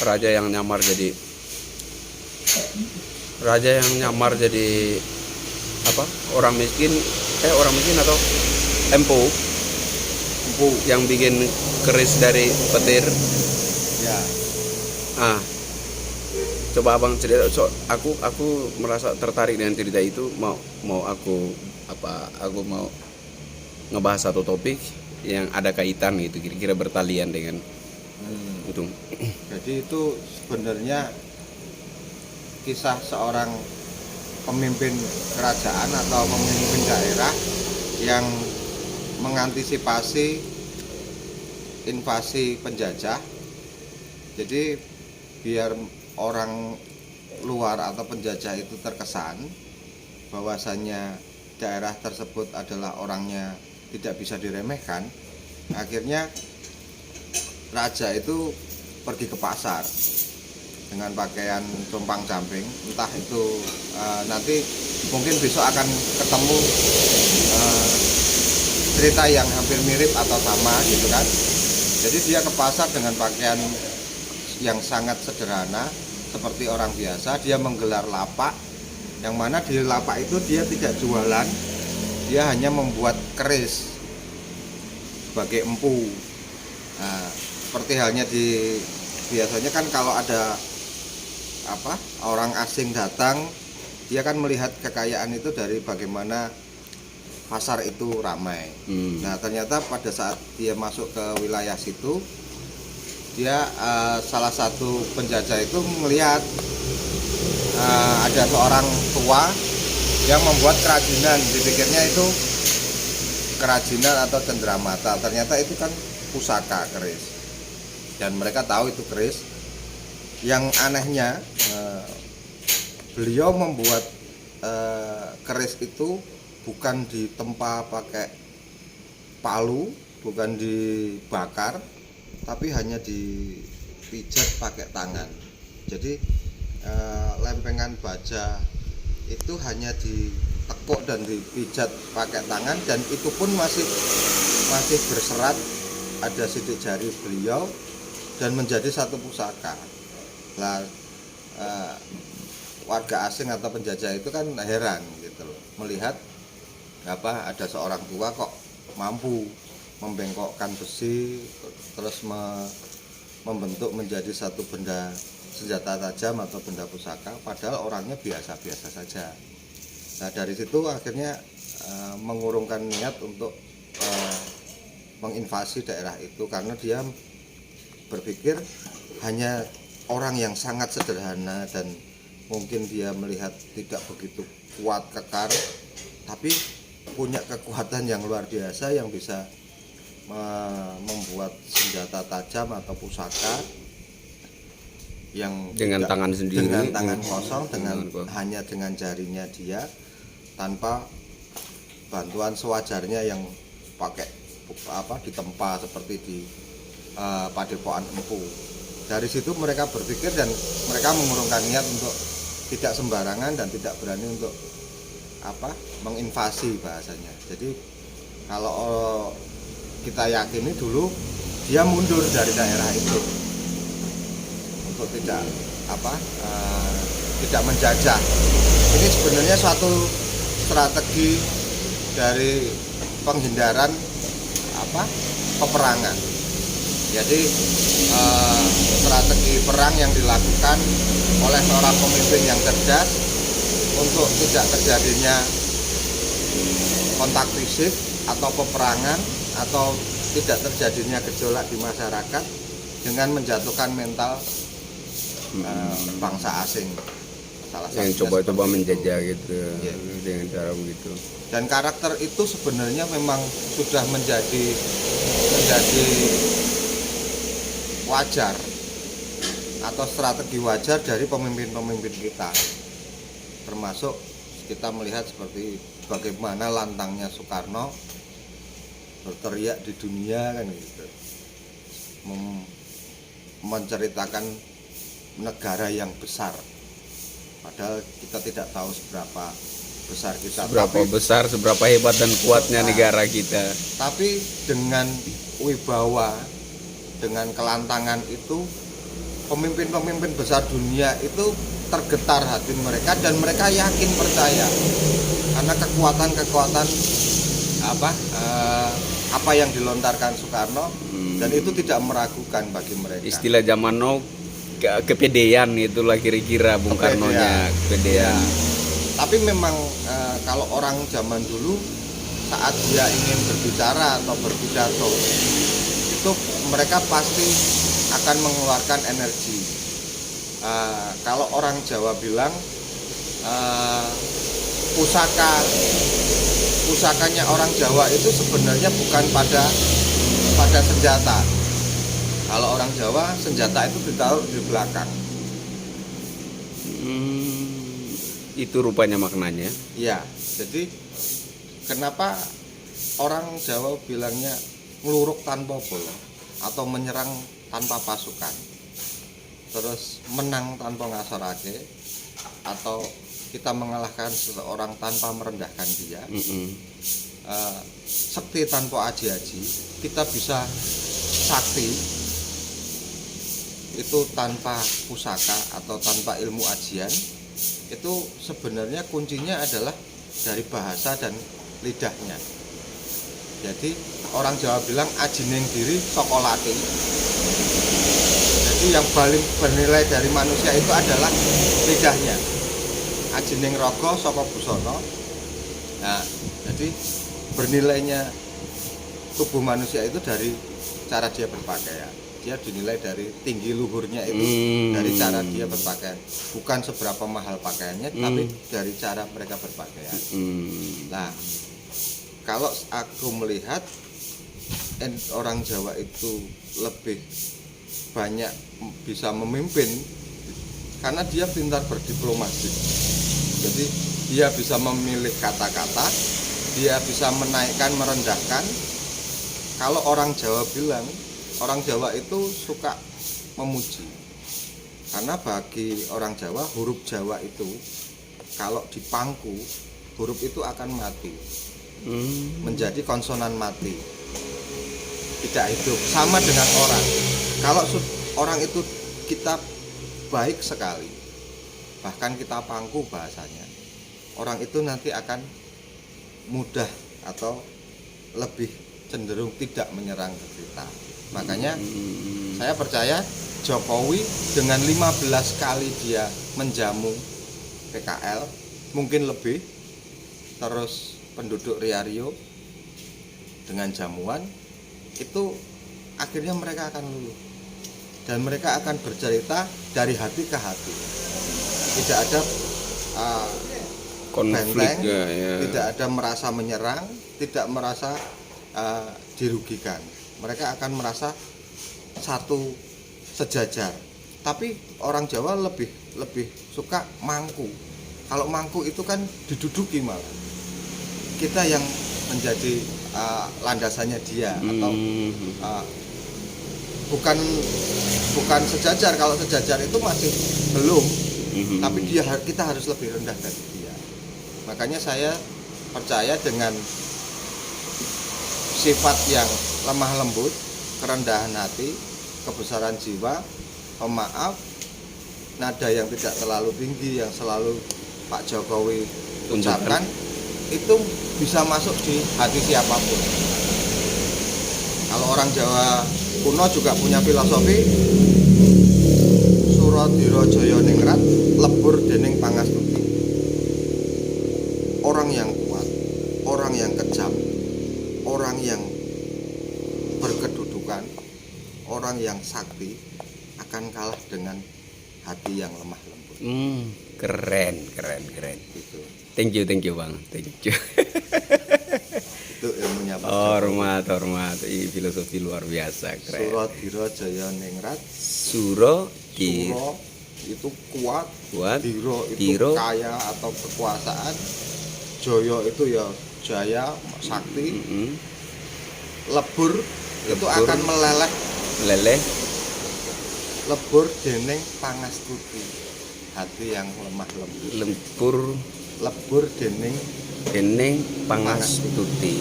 raja yang nyamar jadi apa, orang miskin atau empu yang bikin keris dari petir. Ya. Coba abang cerita. Aku merasa tertarik dengan cerita itu. Mau aku mau ngebahas satu topik yang ada kaitan gitu, kira-kira bertalian dengan itu. Jadi itu sebenarnya kisah seorang pemimpin kerajaan atau pemimpin daerah yang mengantisipasi invasi penjajah. Jadi biar orang luar atau penjajah itu terkesan bahwasannya daerah tersebut adalah orangnya tidak bisa diremehkan, akhirnya raja itu pergi ke pasar dengan pakaian compang-camping. Entah itu nanti mungkin besok akan ketemu cerita yang hampir mirip atau sama gitu kan. Jadi dia ke pasar dengan pakaian yang sangat sederhana seperti orang biasa. Dia menggelar lapak, yang mana di lapak itu dia tidak jualan, dia hanya membuat keris sebagai empu. Nah, seperti halnya biasanya kan kalau ada orang asing datang, dia kan melihat kekayaan itu dari bagaimana pasar itu ramai. Nah, ternyata pada saat dia masuk ke wilayah situ, dia salah satu penjajah itu melihat ada seorang tua yang membuat kerajinan. Dipikirnya itu kerajinan atau cenderamata, ternyata itu kan pusaka keris, dan mereka tahu itu keris. Yang anehnya, beliau membuat keris itu bukan ditempa pakai palu, bukan dibakar, tapi hanya dipijat pakai tangan. Jadi lempengan baja itu hanya ditekuk dan dipijat pakai tangan, dan itu pun masih berserat, ada sidik jari beliau, dan menjadi satu pusaka. Lah warga asing atau penjajah itu kan heran gitu loh, melihat ada seorang tua kok mampu membengkokkan besi terus membentuk menjadi satu benda senjata tajam atau benda pusaka, padahal orangnya biasa-biasa saja. Nah, dari situ akhirnya mengurungkan niat untuk menginvasi daerah itu, karena dia berpikir hanya orang yang sangat sederhana dan mungkin dia melihat tidak begitu kuat kekar, tapi punya kekuatan yang luar biasa yang bisa membuat senjata tajam atau pusaka yang dengan tangan sendiri, dengan tangan kosong, hanya dengan jarinya dia, tanpa bantuan sewajarnya yang pakai ditempa seperti di padepokan empu. Dari situ mereka berpikir dan mereka mengurungkan niat untuk tidak sembarangan dan tidak berani untuk menginvasi bahasanya. Jadi kalau kita yakini dulu dia mundur dari daerah itu untuk tidak menjajah. Ini sebenarnya suatu strategi dari penghindaran peperangan. Jadi strategi perang yang dilakukan oleh seorang pemimpin yang cerdas untuk tidak terjadinya kontak fisik atau peperangan, atau tidak terjadinya gejolak di masyarakat dengan menjatuhkan mental bangsa asing. Yang coba-coba menjajah gitu, dengan cara begitu. Dan karakter itu sebenarnya memang sudah menjadi wajar atau strategi wajar dari pemimpin-pemimpin kita, termasuk kita melihat seperti bagaimana lantangnya Soekarno berteriak di dunia kan gitu, menceritakan negara yang besar, padahal kita tidak tahu seberapa besar kita, seberapa hebat dan kuatnya negara kita. Tapi dengan wibawa, dengan kelantangan itu, pemimpin-pemimpin besar dunia itu tergetar hati mereka dan mereka yakin percaya karena kekuatan apa yang dilontarkan Soekarno dan itu tidak meragukan bagi mereka. Istilah zaman now kepedean itulah kira-kira Bung Karno-nya, kepedean. Ya. Tapi memang kalau orang zaman dulu saat dia ingin berbicara atau berpidato itu mereka pasti akan mengeluarkan energi. Kalau orang Jawa bilang pusakanya orang Jawa itu sebenarnya bukan pada senjata. Kalau orang Jawa senjata itu ditaruh di belakang. Itu rupanya maknanya. Ya, jadi kenapa orang Jawa bilangnya ngluruk tanpa bola atau menyerang tanpa pasukan, terus menang tanpa ngasorake, atau kita mengalahkan seseorang tanpa merendahkan dia, sakti tanpa aji-aji, kita bisa sakti itu tanpa pusaka atau tanpa ilmu ajian. Itu sebenarnya kuncinya adalah dari bahasa dan lidahnya. Jadi orang Jawa bilang ajining diri sokolati. Jadi yang paling bernilai dari manusia itu adalah lidahnya. Ajining rogo saka busana. Nah, jadi bernilainya tubuh manusia itu dari cara dia berpakaian. Dia dinilai dari tinggi luhurnya itu dari cara dia berpakaian, bukan seberapa mahal pakaiannya, tapi dari cara mereka berpakaian. Nah, kalau aku melihat orang Jawa itu lebih banyak bisa memimpin karena dia pintar berdiplomasi. Jadi dia bisa memilih kata-kata, dia bisa menaikkan, merendahkan. Kalau orang Jawa bilang, orang Jawa itu suka memuji. Karena bagi orang Jawa, huruf Jawa itu kalau dipangku, huruf itu akan mati. Menjadi konsonan mati. Tidak hidup. Sama dengan orang. Kalau orang itu kita baik sekali, bahkan kita pangku bahasanya, orang itu nanti akan mudah atau lebih cenderung tidak menyerang ke kita. Makanya saya percaya Jokowi dengan 15 kali dia menjamu PKL, mungkin lebih, terus penduduk Riau dengan jamuan, itu akhirnya mereka akan luluh dan mereka akan bercerita dari hati ke hati. Tidak ada konflik, benteng, ya. tidak ada merasa menyerang, tidak merasa dirugikan. Mereka akan merasa satu sejajar. Tapi orang Jawa lebih suka mangku. Kalau mangku itu kan diduduki malah. Kita yang menjadi landasannya dia atau bukan sejajar. Kalau sejajar itu masih belum. Tapi kita harus lebih rendah dari dia. Makanya saya percaya dengan sifat yang lemah lembut, kerendahan hati, kebesaran jiwa, pemaaf, nada yang tidak terlalu tinggi yang selalu Pak Jokowi ucapkan, itu bisa masuk di hati siapapun. Kalau orang Jawa kuno juga punya filosofi Suradira Jaya Ningrat lebur dening pangastuti. Orang yang kuat, orang yang kejam, orang yang berkedudukan, orang yang sakti akan kalah dengan hati yang lemah lembut. Keren. Gitu. Thank you Bang. Thank you. Itu ilmunya Pak Jokowi. Hormat. Ini filosofi luar biasa, keren. Suradira Jaya Ningrat. Suro itu kuat, Dira itu Diro kaya atau kekuasaan, Jaya itu ya jaya, sakti. Lebur itu akan meleleh lebur dening pangastuti, hati yang lemah lembut. Lebur dening pangastuti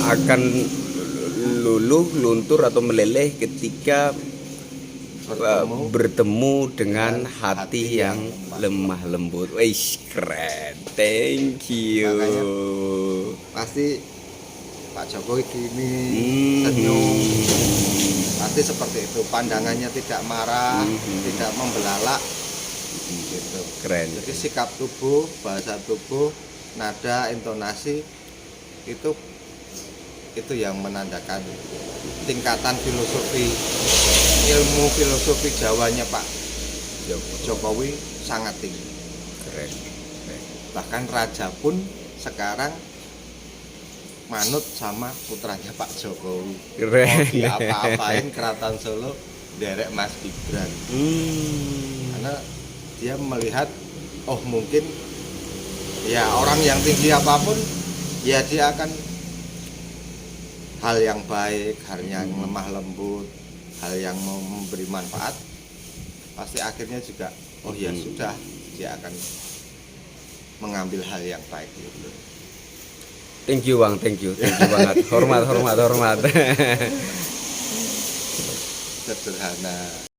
akan luluh, luntur atau meleleh ketika bertemu dengan hati yang lemah lembut. Wih, keren. Thank you. Pasti Pak Jokowi gini senyum, pasti seperti itu, pandangannya tidak marah, tidak membelalak gitu. Keren. Jadi sikap tubuh, bahasa tubuh, nada, intonasi itu yang menandakan tingkatan filosofi, ilmu filosofi Jawanya Pak Jokowi sangat tinggi. Keren. Bahkan raja pun sekarang manut sama putranya Pak Jokowi. Keren. Mau diapa-apain Keraton Solo derek Mas Gibran. Karena dia melihat, oh mungkin ya orang yang tinggi apapun ya dia akan hal yang baik, hal yang lemah lembut, hal yang memberi manfaat, pasti akhirnya juga oh ya sudah, dia akan mengambil hal yang baik itu. Thank you Bang, thank you banget. Hormat. Sederhana.